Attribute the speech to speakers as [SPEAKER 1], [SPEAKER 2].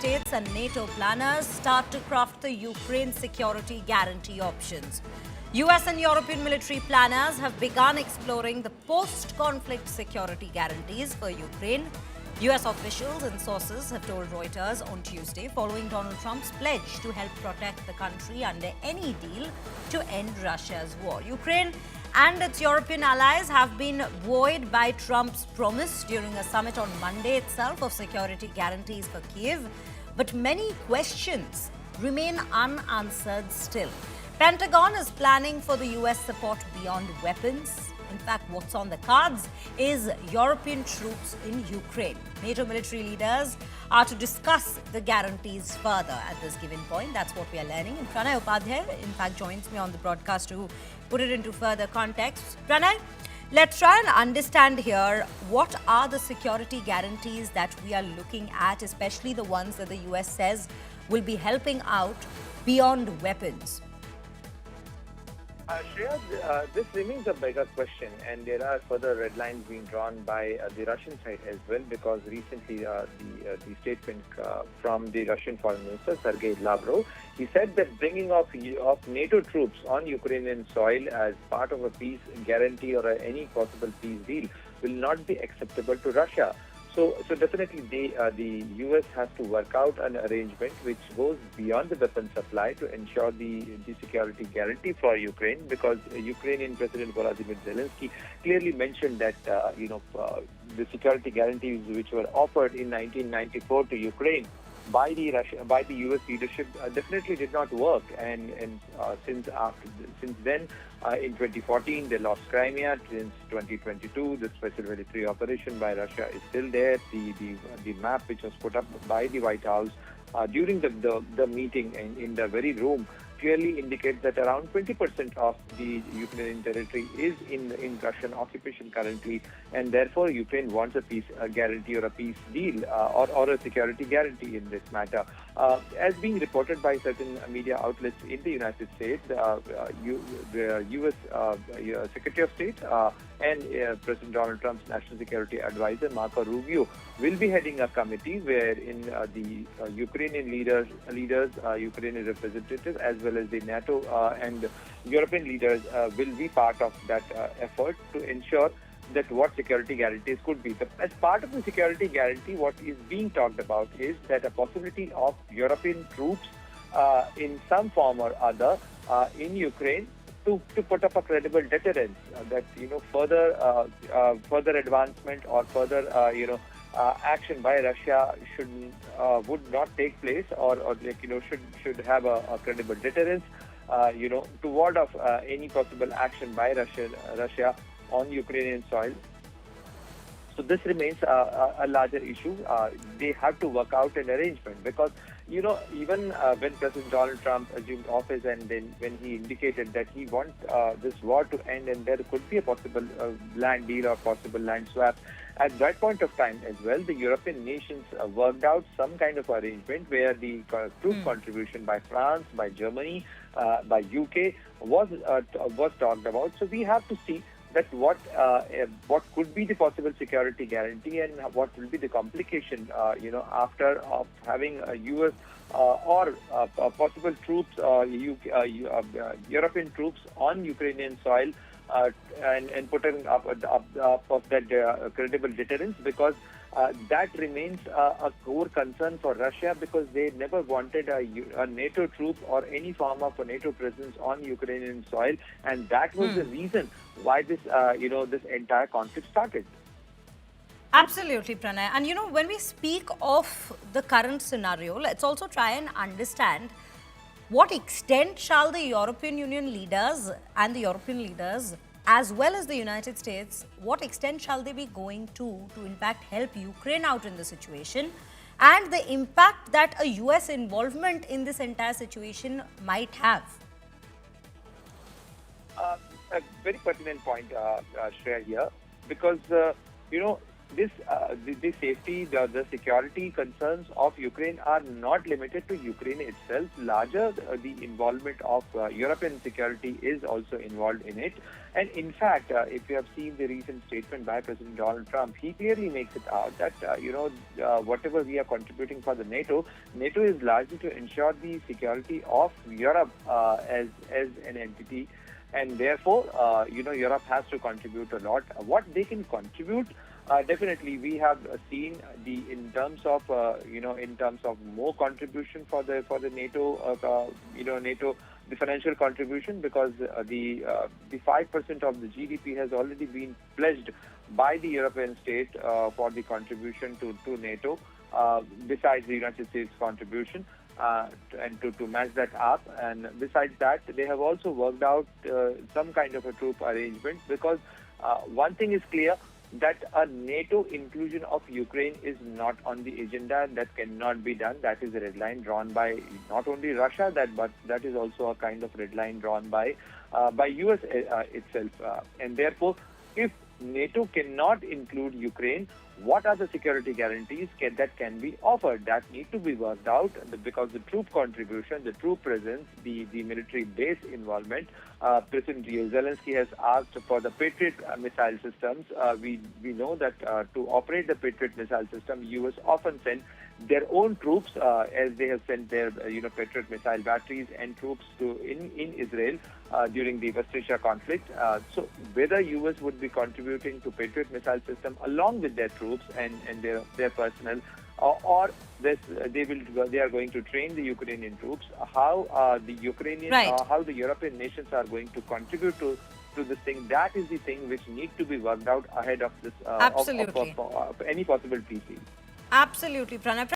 [SPEAKER 1] States and NATO planners start to craft the Ukraine security guarantee options. US and European military planners have begun exploring the post-conflict security guarantees for Ukraine. US officials and sources have told Reuters on Tuesday, following Donald Trump's pledge to help protect the country under any deal to end Russia's war. Ukraine and its European allies have been buoyed by Trump's promise during a summit on Monday itself of security guarantees for Kyiv. But many questions remain unanswered still. Pentagon is planning for the US support beyond weapons. In fact, what's on the cards is European troops in Ukraine. NATO military leaders are to discuss the guarantees further at this given point. That's what we are learning. And Pranay Upadhyay, in fact, joins me on the broadcast to put it into further context. Pranay, let's try and understand here what are the security guarantees that we are looking at, especially the ones that the US says will be helping out beyond weapons.
[SPEAKER 2] Shreya, this remains a bigger question, and there are further red lines being drawn by the Russian side as well, because recently the statement from the Russian Foreign Minister, Sergey Lavrov, he said that bringing of NATO troops on Ukrainian soil as part of a peace guarantee or any possible peace deal will not be acceptable to Russia. So definitely the US has to work out an arrangement which goes beyond the weapon supply to ensure the security guarantee for Ukraine, because Ukrainian President Volodymyr Zelensky clearly mentioned that the security guarantees which were offered in 1994 to Ukraine by the US leadership definitely did not work, and since then in 2014 they lost Crimea. Since 2022 the Special Military Operation by Russia is still there. The map which was put up by the White House during the meeting in the very room clearly indicates that around 20% of the Ukrainian territory is in Russian occupation currently, and therefore Ukraine wants a peace guarantee or a peace deal or a security guarantee in this matter. As being reported by certain media outlets in the United States, the U.S. Secretary of State and President Donald Trump's National Security Advisor, Marco Rubio, will be heading a committee wherein the Ukrainian leaders, Ukrainian representatives, as well as the NATO and European leaders will be part of that effort to ensure that what security guarantees could be. As part of the security guarantee, what is being talked about is that a possibility of European troops in some form or other in Ukraine to put up a credible deterrence, that further advancement or further action by Russia would not take place, or should have a credible deterrence to ward off any possible action by Russia on Ukrainian soil. So this remains a larger issue. They have to work out an arrangement, because even when President Donald Trump assumed office, and then when he indicated that he wants this war to end and there could be a possible land deal or possible land swap, at that point of time as well, the European nations worked out some kind of arrangement where the troop contribution by France, by Germany, by UK was talked about. So we have to see that what could be the possible security guarantee and what will be the complication, after having a US or possible troops, European troops on Ukrainian soil, and putting up of that credible deterrence, because that remains a core concern for Russia, because they never wanted a NATO troop or any form of a NATO presence on Ukrainian soil, and that was the reason why this entire conflict started.
[SPEAKER 1] Absolutely, Pranay. And when we speak of the current scenario, let's also try and understand what extent shall the European Union leaders and the European leaders, as well as the United States, what extent shall they be going to in fact help Ukraine out in the situation, and the impact that a US involvement in this entire situation might have? A
[SPEAKER 2] very pertinent point, Shreya, here, because the safety, the security concerns of Ukraine are not limited to Ukraine itself. Larger, the involvement of European security is also involved in it. And in fact, if you have seen the recent statement by President Donald Trump, he clearly makes it out that, whatever we are contributing for the NATO is largely to ensure the security of Europe as an entity. And therefore, Europe has to contribute a lot. What they can contribute, definitely, we have seen in terms of more contribution for the NATO, NATO, the financial contribution, because the 5% of the GDP has already been pledged by the European state for the contribution to NATO, besides the United States contribution. And to match that up, and besides that, they have also worked out some kind of a troop arrangement, because one thing is clear, that a NATO inclusion of Ukraine is not on the agenda. That cannot be done. That is a red line drawn by not only Russia, but that is also a kind of red line drawn by US itself. And therefore, if NATO cannot include Ukraine, what are the security guarantees that can be offered? That need to be worked out, because the troop contribution, the troop presence, the military base involvement. President Zelensky has asked for the Patriot missile systems. We know that to operate the Patriot missile system, US often send their own troops, as they have sent their Patriot missile batteries and troops in Israel during the West Asia conflict. So whether US would be contributing to Patriot missile system along with their troops and their personnel, or they are going to train the Ukrainian troops, how the Ukrainian, how the European nations are going to contribute to this thing, that is the thing which needs to be worked out ahead of this
[SPEAKER 1] Absolutely.
[SPEAKER 2] of any possible peace deal.
[SPEAKER 1] Absolutely, Pranav.